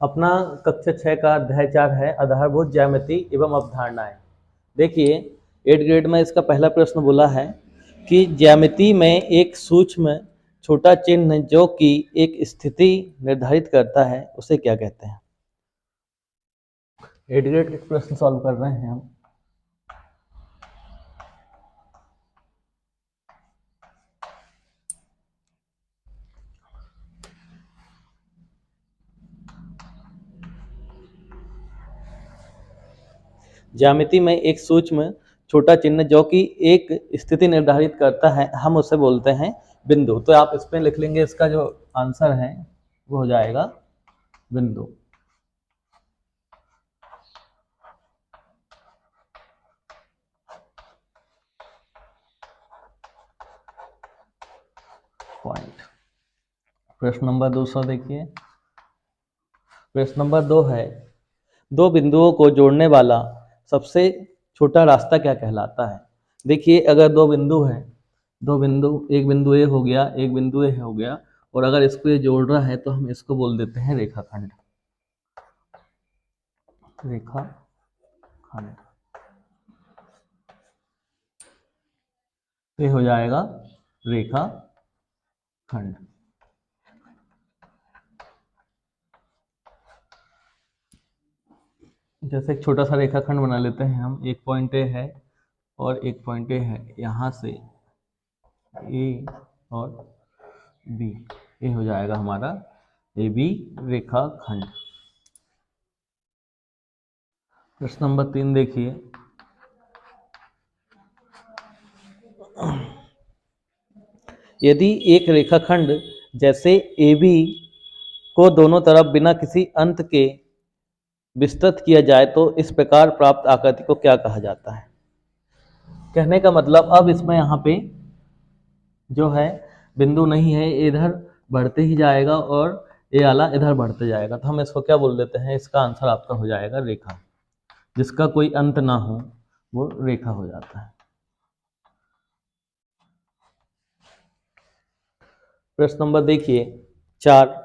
अपना कक्षा 6 का अध्याय 4 है आधारभूत ज्यामिति एवं अवधारणाएं। देखिए 8th ग्रेड में इसका पहला प्रश्न बोला है कि ज्यामिति में एक सूक्ष्म छोटा चिन्ह जो कि एक स्थिति निर्धारित करता है उसे क्या कहते हैं। 8th ग्रेड के प्रश्न सॉल्व कर रहे हैं हम। ज्यामिति में एक सूक्ष्म छोटा चिन्ह जो कि एक स्थिति निर्धारित करता है हम उसे बोलते हैं बिंदु। तो आप इसमें लिख लेंगे, इसका जो आंसर है वो हो जाएगा बिंदु। पॉइंट। प्रश्न नंबर 200 देखिए। प्रश्न नंबर 2 है, दो बिंदुओं को जोड़ने वाला सबसे छोटा रास्ता क्या कहलाता है। देखिए अगर दो बिंदु हैं, दो बिंदु, एक बिंदु ए हो गया, एक बिंदु ए हो गया, और अगर इसको ये जोड़ रहा है तो हम इसको बोल देते हैं रेखाखंड। रेखाखंड ये हो जाएगा रेखाखंड। जैसे एक छोटा सा रेखाखंड बना लेते हैं हम, एक पॉइंट ए है और एक पॉइंट ए है, यहाँ से ए और बी, ये हो जाएगा हमारा ए बी रेखाखंड। प्रश्न नंबर 3 देखिए। यदि एक रेखाखंड जैसे ए बी को दोनों तरफ बिना किसी अंत के विस्तृत किया जाए तो इस प्रकार प्राप्त आकृति को क्या कहा जाता है। कहने का मतलब अब इसमें यहाँ पे जो है बिंदु नहीं है, इधर बढ़ते ही जाएगा और ये वाला इधर बढ़ते जाएगा, तो हम इसको क्या बोल देते हैं, इसका आंसर आपका हो जाएगा रेखा। जिसका कोई अंत ना हो वो रेखा हो जाता है। प्रश्न नंबर देखिए 4।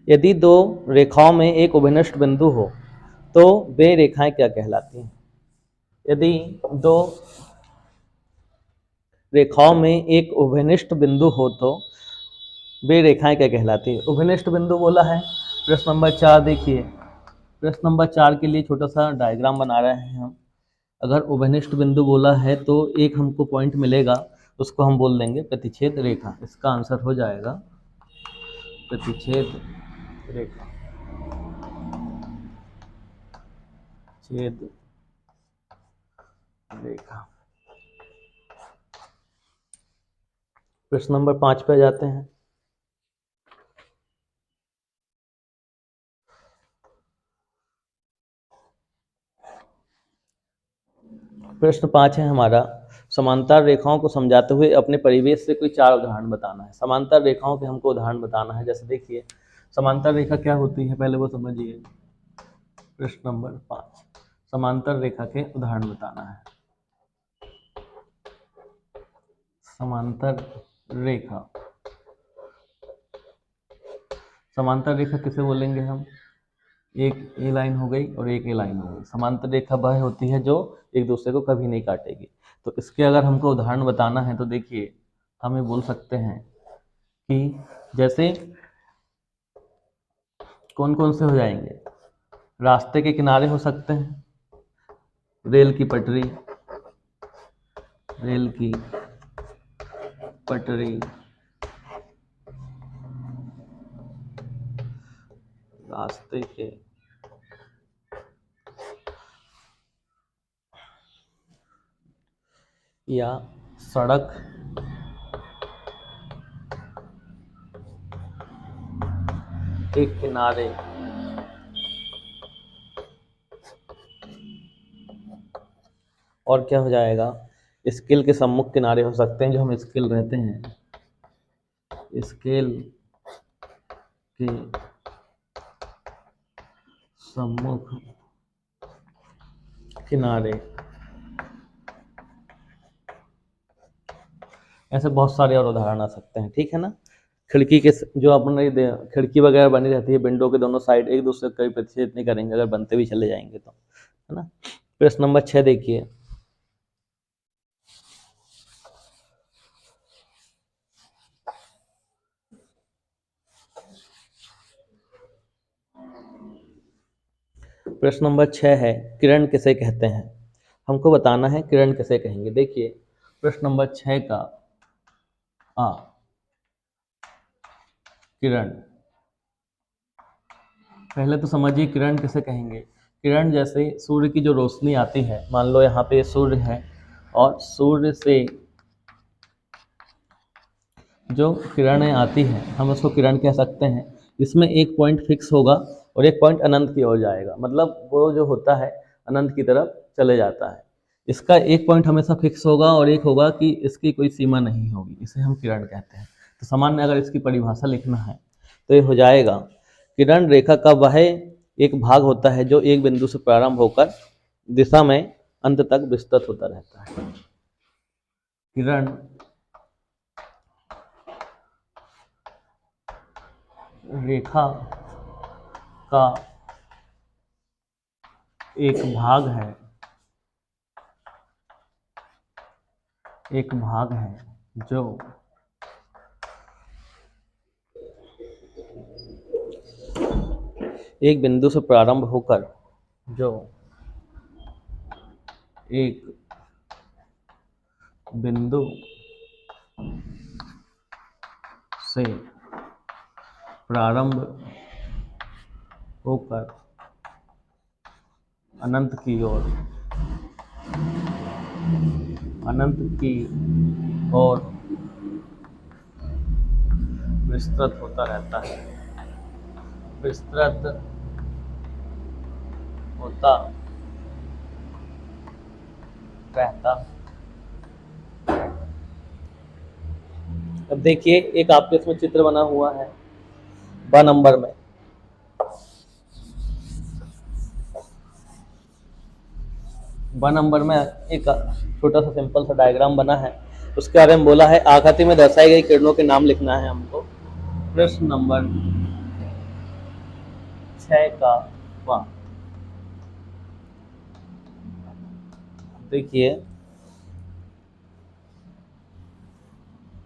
यदि दो रेखाओं में एक उभयनिष्ठ बिंदु हो तो वे रेखाएं क्या कहलाती हैं। यदि दो रेखाओं में एक उभयनिष्ठ बिंदु हो तो वे रेखाएं क्या कहलाती है। उभयनिष्ठ बिंदु बोला है। प्रश्न नंबर 4 देखिए। प्रश्न नंबर 4 के लिए छोटा सा डायग्राम बना रहे हैं हम। अगर उभयनिष्ठ बिंदु बोला है तो एक हमको पॉइंट मिलेगा, उसको हम बोल देंगे प्रतिच्छेद रेखा। इसका आंसर हो जाएगा प्रतिच्छेद रेखा। छेद रेखा। प्रश्न नंबर 5 पे जाते हैं। प्रश्न 5 है हमारा, समांतर रेखाओं को समझाते हुए अपने परिवेश से कोई 4 उदाहरण बताना है। समांतर रेखाओं के हमको उदाहरण बताना है। जैसे देखिए समांतर रेखा क्या होती है पहले वो समझिए। प्रश्न नंबर 5, समांतर रेखा के उदाहरण बताना है। समांतर रेखा, समांतर रेखा किसे बोलेंगे हम, एक ए लाइन हो गई और एक ए लाइन हो गई। समांतर रेखा वह होती है जो एक दूसरे को कभी नहीं काटेगी। तो इसके अगर हमको उदाहरण बताना है तो देखिए हमें बोल सकते हैं कि जैसे कौन कौन से हो जाएंगे, रास्ते के किनारे हो सकते हैं, रेल की पटरी, रेल की पटरी, रास्ते के या सड़क के किनारे, और क्या हो जाएगा, स्केल के सम्मुख किनारे हो सकते हैं, जो हम स्केल रहते हैं, स्केल के सम्मुख किनारे। ऐसे बहुत सारे और उदाहरण आ सकते हैं, ठीक है ना। खिड़की के जो अपने खिड़की वगैरह बनी रहती है, विंडो के दोनों साइड एक दूसरे को कई प्रतिच्छेद नहीं करेंगे अगर बनते भी चले जाएंगे तो, है ना। प्रश्न नंबर 6 देखिए। प्रश्न नंबर 6 है, किरण किसे कहते हैं। हमको बताना है किरण किसे कहेंगे। देखिए प्रश्न नंबर 6 का आ किरण, पहले तो समझिए किरण किसे कहेंगे। किरण जैसे सूर्य की जो रोशनी आती है, मान लो यहाँ पे सूर्य है और सूर्य से जो किरणें आती हैं हम उसको किरण कह सकते हैं। इसमें एक पॉइंट फिक्स होगा और एक पॉइंट अनंत की ओर जाएगा, मतलब वो जो होता है अनंत की तरफ चले जाता है। इसका एक पॉइंट हमेशा फिक्स होगा और एक होगा कि इसकी कोई सीमा नहीं होगी, इसे हम किरण कहते हैं। तो सामान्य अगर इसकी परिभाषा लिखना है तो ये हो जाएगा, किरण रेखा का वह एक भाग होता है जो एक बिंदु से प्रारंभ होकर दिशा में अंत तक विस्तृत होता रहता है। किरण रेखा का एक भाग है, जो एक बिंदु से प्रारंभ होकर जो एक बिंदु से प्रारंभ होकर अनंत की ओर विस्तृत होता रहता है, विस्तृत होता रहता। अब देखिए एक आपके इसमें चित्र बना हुआ है ब नंबर में, एक छोटा सा सिंपल सा डायग्राम बना है। उसके बारे में बोला है आकृति में दर्शाई गई किरणों के नाम लिखना है हमको। प्रश्न नंबर 6 का वा देखिए,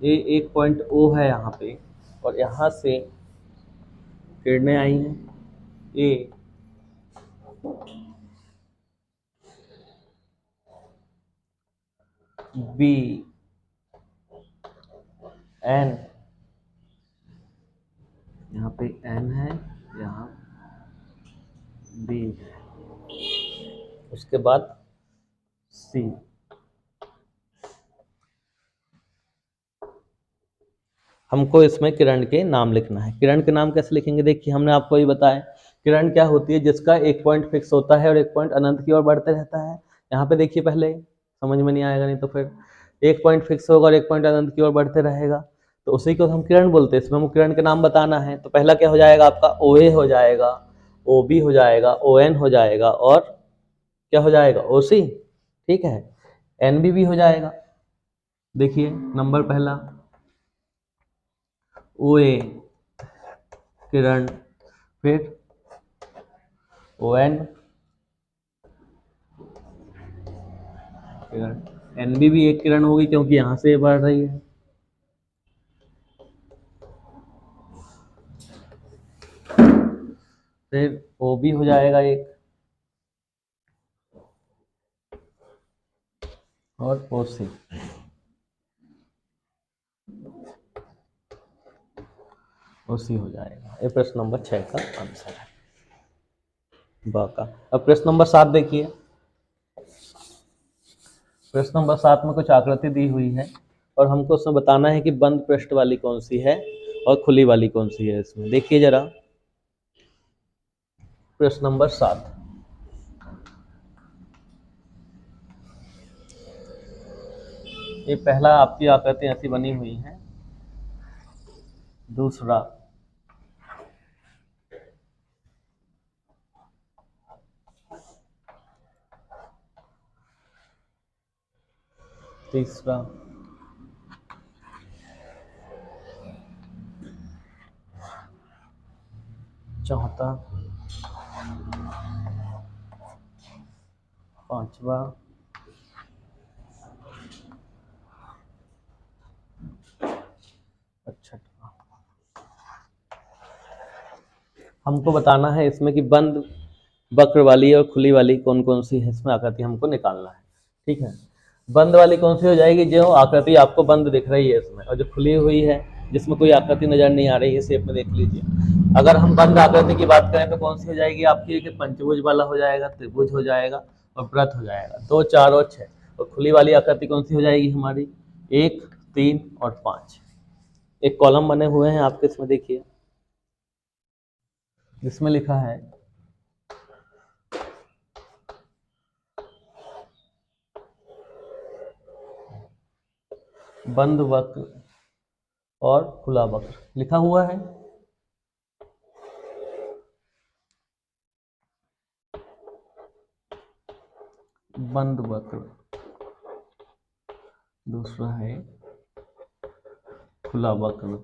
ये एक पॉइंट ओ है यहाँ पे और यहाँ से किरणें आई हैं, ए बी एन, यहाँ पे एन है, यहाँ बी है, उसके बाद सी। हमको इसमें किरण के नाम लिखना है। किरण के नाम कैसे लिखेंगे, देखिए हमने आपको ये बताया किरण क्या होती है, जिसका एक पॉइंट फिक्स होता है और एक पॉइंट अनंत की ओर बढ़ते रहता है। यहाँ पे देखिए पहले समझ में नहीं आएगा, नहीं तो फिर एक पॉइंट फिक्स होगा और एक पॉइंट अनंत की ओर बढ़ते रहेगा, तो उसी को हम किरण बोलते हैं। इसमें हमको किरण के नाम बताना है, तो पहला क्या हो जाएगा आपका, ओ ए हो जाएगा, ओ बी हो जाएगा, ओ एन हो जाएगा और क्या हो जाएगा, ओ सी। ठीक है, एन बी भी हो जाएगा। देखिए नंबर पहला ओ ए किरण, फिर ओ एन किरण, एन बी भी एक किरण होगी क्योंकि यहाँ से बढ़ रही है, फिर ओ बी हो जाएगा एक और ओ सी। ओ सी हो जाएगा। ये प्रश्न नंबर 6 का आंसर है ब का। अब प्रश्न नंबर 7 देखिए। प्रश्न नंबर 7 में कुछ आकृति दी हुई है और हमको उसमें बताना है कि बंद पृष्ठ वाली कौन सी है और खुली वाली कौन सी है। इसमें देखिए जरा प्रश्न नंबर 7, ये पहला आपकी आकृति ऐसी बनी हुई है, दूसरा तीसरा चौथा, पांचवा, छठवा। हमको बताना है इसमें कि बंद वक्र वाली और खुली वाली कौन कौन सी है, इसमें आकृति हमको निकालना है। ठीक है, बंद वाली कौन सी हो जाएगी, जो आकृति आपको बंद दिख रही है इसमें, और जो खुली हुई है जिसमें कोई आकृति नजर नहीं आ रही है, शेप में देख लीजिए। अगर हम बंद आकृति की बात करें तो कौन सी हो जाएगी आपकी, कि पंचभुज वाला हो जाएगा, त्रिभुज हो जाएगा और वृत्त हो जाएगा, 2, 4 और 6। और खुली वाली आकृति कौन सी हो जाएगी हमारी, 1, 3 और 5। एक कॉलम बने हुए हैं आपके, इसमें देखिए, जिसमें लिखा है बंद वक्र और खुला वक्र लिखा हुआ है। बंद वक्र, दूसरा है खुला वक्र।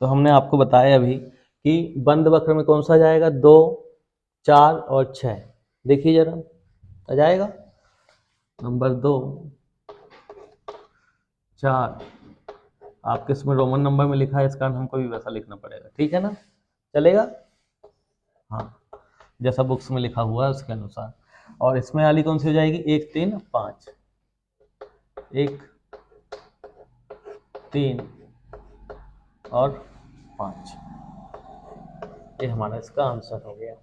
तो हमने आपको बताया अभी कि बंद वक्र में कौन सा जाएगा, 2, 4 और 6। देखिए जरा, आ जाएगा नंबर 2, 4। आपके इसमें रोमन नंबर में लिखा है, इस कारण हमको भी वैसा लिखना पड़ेगा। ठीक है ना, चलेगा? हाँ, जैसा बुक्स में लिखा हुआ है उसके अनुसार। और इसमें वाली कौन सी हो जाएगी, 1, 3, 5। 1, 3 और 5। ये हमारा इसका आंसर हो गया।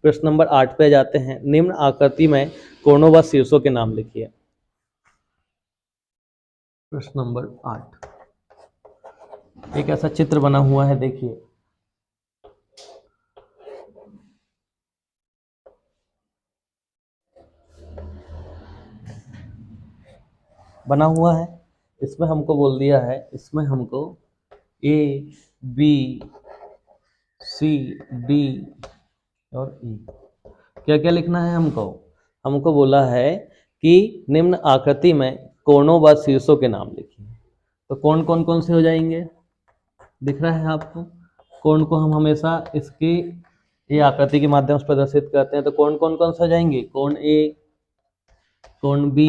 प्रश्न नंबर 8 पे जाते हैं। निम्न आकृति में कोणों व शीर्षों के नाम लिखिए। प्रश्न नंबर 8, एक ऐसा चित्र बना हुआ है, देखिए, बना हुआ है। इसमें हमको बोल दिया है, इसमें हमको A, B, C, D और E क्या क्या लिखना है हमको। हमको बोला है कि निम्न आकृति में कोणों व शीर्षों के नाम लिखिए। तो कोण कौन कौन से हो जाएंगे, दिख रहा है आपको। कोण को हम हमेशा इसकी ये आकृति के माध्यम से प्रदर्शित करते हैं। तो कोण कौन कौन से हो जाएंगे, कोण A, कोण B,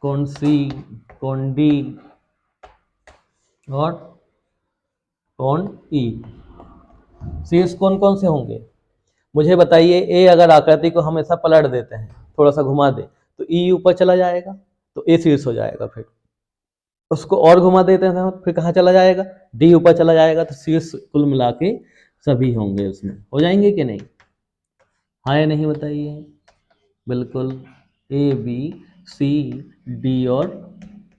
कोण C, कोण D और कोण E। शीर्ष कौन कौन से होंगे मुझे बताइए। ए अगर आकृति को हम ऐसा पलट देते हैं, थोड़ा सा घुमा दे, तो ई ऊपर चला जाएगा, तो ए शीर्ष हो जाएगा। फिर उसको और घुमा देते हैं, फिर कहाँ चला जाएगा, डी ऊपर चला जाएगा। तो शीर्ष कुल मिला के सभी होंगे, उसमें हो जाएंगे कि नहीं, हाँ या नहीं बताइए। बिल्कुल, ए, बी, सी, डी और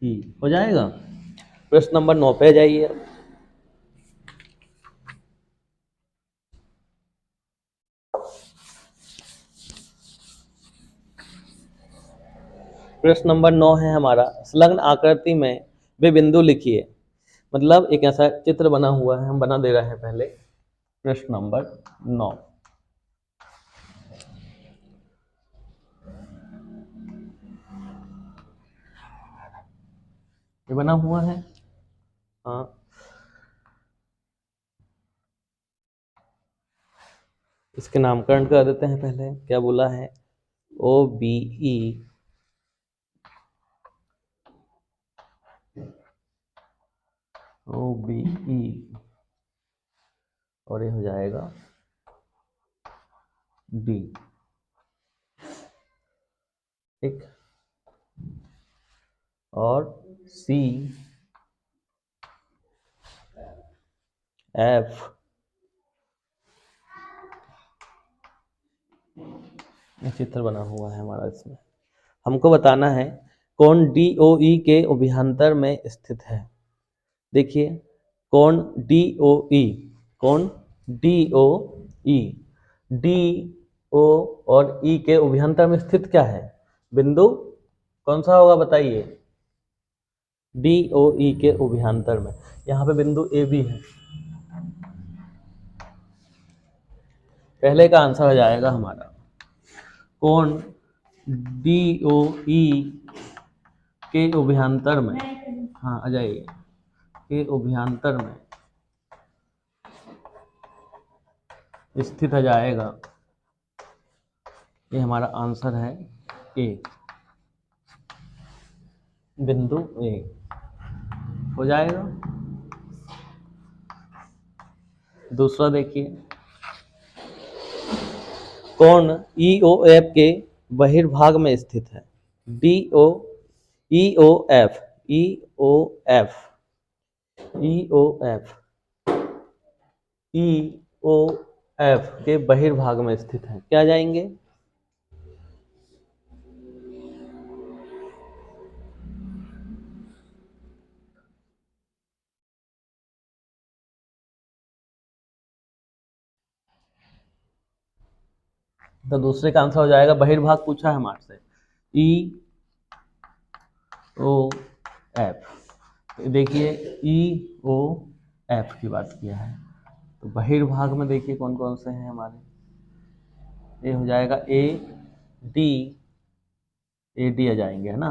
ई हो जाएगा। प्रश्न नंबर 9 पे जाइए। प्रश्न नंबर 9 है हमारा, संलग्न आकृति में वे बिंदु लिखिए। मतलब एक ऐसा चित्र बना हुआ है, हम बना दे रहे हैं पहले। प्रश्न नंबर 9, ये बना हुआ है। हाँ, इसके नामकरण कर देते हैं। पहले क्या बोला है, O B E, O B E, और ये हो जाएगा डी। ठीक, और सी, एफ, चित्र बना हुआ है हमारा। इसमें हमको बताना है कोण डी ओ ई के उभयांतर में स्थित है। देखिए, कोण डी ओ ई, कोण डी ओ ई, डी ओ और ई के उभयांतर में स्थित क्या है, बिंदु कौन सा होगा बताइए, डी ओ ई के उभयांतर में। यहाँ पे बिंदु ए बी है। पहले का आंसर हो जाएगा हमारा, कोण डी ओ ई के उभयांतर में, हाँ आ जाइए, के उभयांतर में स्थित आ जाएगा। ये हमारा आंसर है ए, बिंदु ए हो जाएगा। दूसरा देखिए, कोण EOF के बहिर्भाग में स्थित है। EOF के बहिर्भाग में स्थित है। क्या जाएंगे? तो दूसरे का आंसर हो जाएगा, बहिर्भाग पूछा है हमारे से, EOF। देखिए EOF की बात किया है, तो बहिर्भाग में देखिए कौन कौन से हैं हमारे। ये हो जाएगा AD आ जाएंगे, है ना,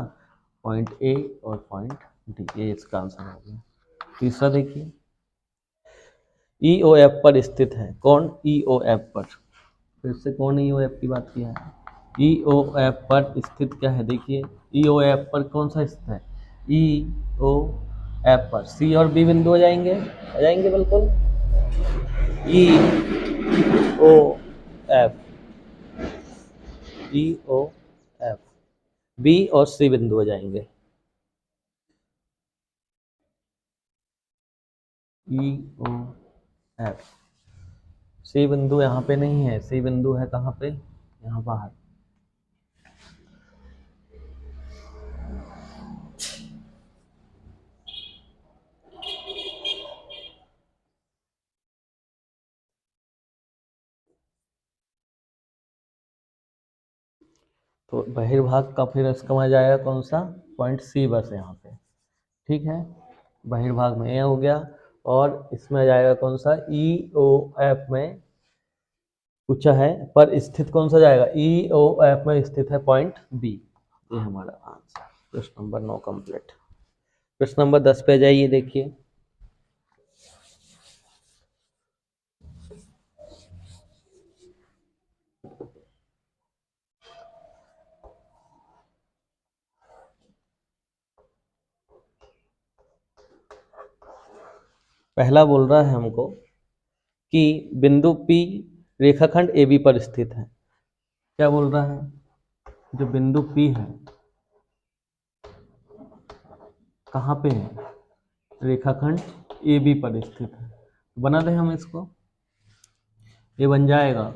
पॉइंट A और पॉइंट D, ये इसका आंसर हो गया। तीसरा देखिए, EOF पर स्थित है। कौन EOF पर? फिर से कौन EOF की बात किया है? EOF पर स्थित क्या है? देखिए EOF पर कौन सा स्थित है? EOF पर C और B बिंदु आ जाएंगे बिल्कुल। EOF B और C बिंदु आ जाएंगे। EOF C बिंदु यहाँ पे नहीं है, C बिंदु है कहाँ पे? यहाँ बाहर। तो बहिर्भाग का फिर इसका आ जाएगा कौन सा? पॉइंट C बस यहाँ पे, ठीक है। बहिर्भाग में ये हो गया, और इसमें आ जाएगा कौन सा? EOF में पूछा है पर स्थित कौन सा जाएगा? EOF में स्थित है पॉइंट B। ये हमारा आंसर। प्रश्न नंबर 9 कंप्लीट। प्रश्न नंबर 10 पे जाइए, देखिए पहला बोल रहा है हमको कि बिंदु P रेखाखंड AB पर स्थित है। क्या बोल रहा है? जो बिंदु P है कहाँ पे है? रेखाखंड AB पर स्थित है। बना दें हम इसको, ये बन जाएगा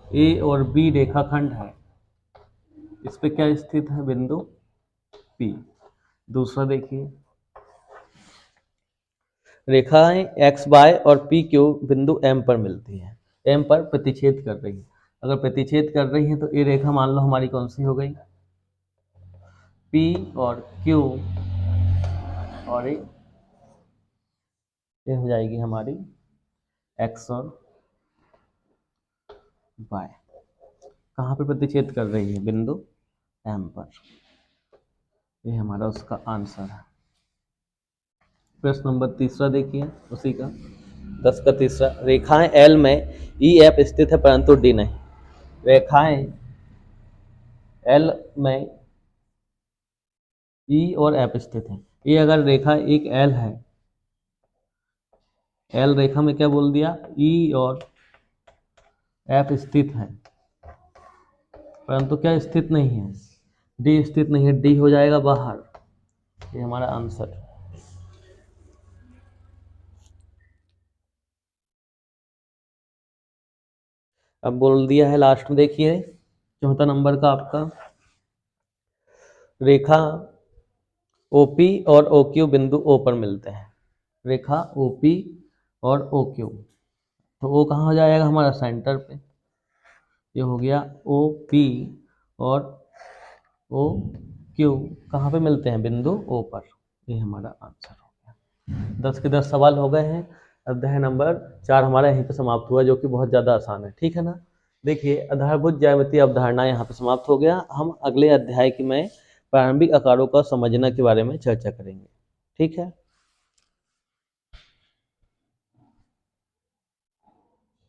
A और B रेखाखंड है, इस पे क्या स्थित है? बिंदु P। दूसरा देखिए, रेखाएं XY और PQ बिंदु M पर मिलती हैं, M पर प्रतिच्छेद कर रही है। अगर प्रतिच्छेद कर रही है तो ये रेखा मान लो हमारी कौन सी हो गई? P और Q, और ये हो जाएगी हमारी X और Y। कहाँ पर प्रतिच्छेद कर रही है? बिंदु M पर। ये हमारा उसका आंसर है। प्रश्न नंबर तीसरा देखिए, उसी का 10 का तीसरा, रेखाएं L में EF स्थित है परंतु D नहीं। रेखाएं L में E और F स्थित है। ये अगर रेखा एक L है, L रेखा में क्या बोल दिया? E और F स्थित है, परंतु क्या स्थित नहीं है? D स्थित नहीं है, D हो जाएगा बाहर। ये हमारा आंसर है। अब बोल दिया है लास्ट में, देखिए चौथा नंबर का आपका, रेखा OP और OQ बिंदु O पर मिलते हैं। रेखा OP और OQ, तो O कहाँ हो जाएगा? हमारा सेंटर पे। ये हो गया OP और OQ कहाँ पे मिलते हैं? बिंदु O पर। ये हमारा आंसर हो गया। 10 के 10 सवाल हो गए हैं। अध्याय नंबर 4 हमारा यहीं पे समाप्त हुआ, जो कि बहुत ज़्यादा आसान है, ठीक है ना। देखिए आधारभूत ज्यामितीय अवधारणा यहाँ पे समाप्त हो गया। हम अगले अध्याय की में प्रारंभिक आकारों का समझना के बारे में चर्चा करेंगे। ठीक है।